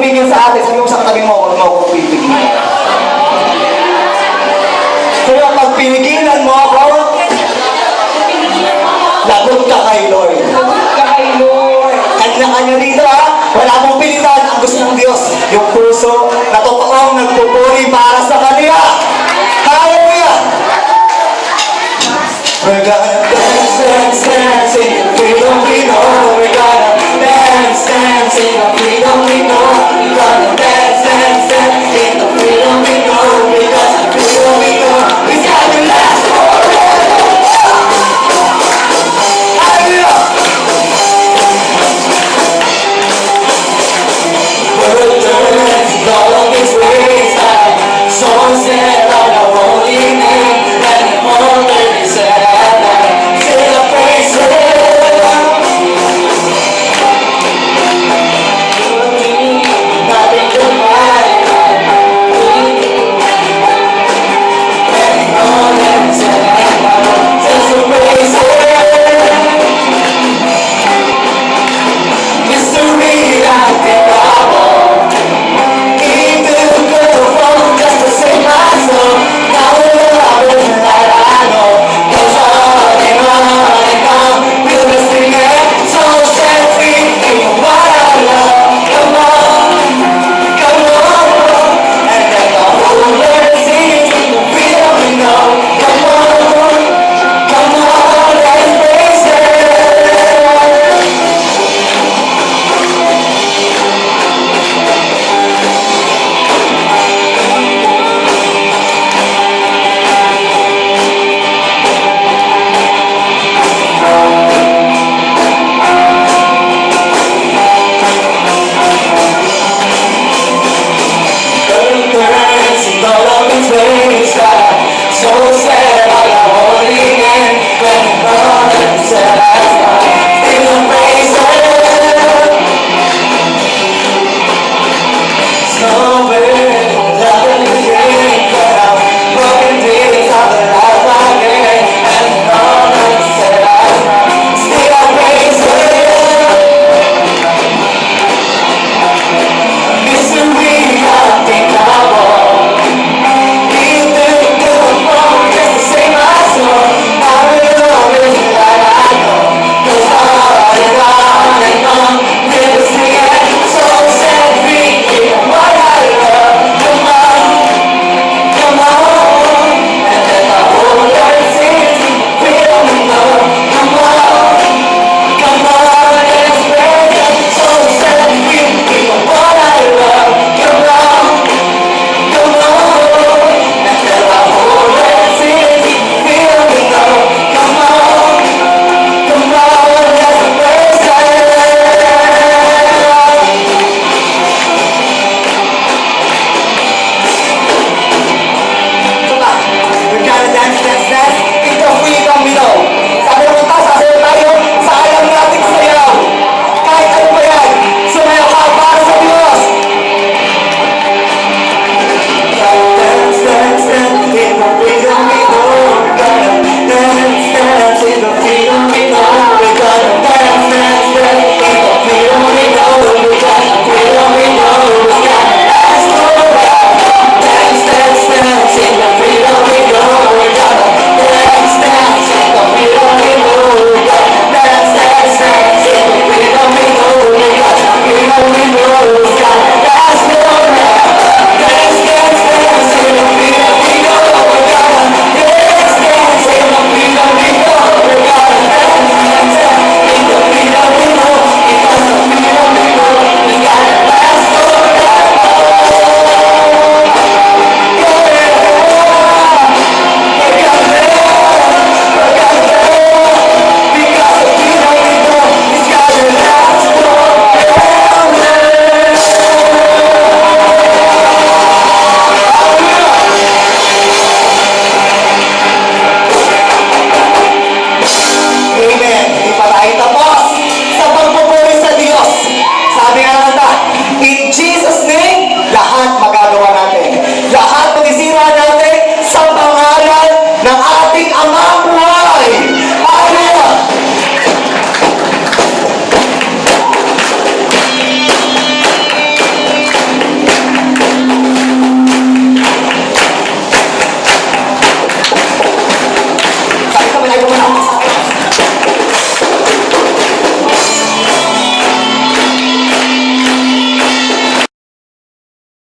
pipigil sa atin, sabi mo sa katabi mo, huwag mo ako pipigil. Kaya pag pinigilan mo ako, lagot ka kay Lord. Lagot ka kay Lord. Kanya-kanya rito ha, wala mong pilitan. Ang gusto ng Diyos, yung puso na totoong nagpupuri para sa Kanya. Hallelujah! We're gonna dance, dance, dance in the freedom we know. We're gonna dance, dance in the freedom we know. We're gonna dance, dance, dance in the freedom we know. Because the freedom we know is gonna last forever. Hallelujah! We're dancing all of these ways like songs that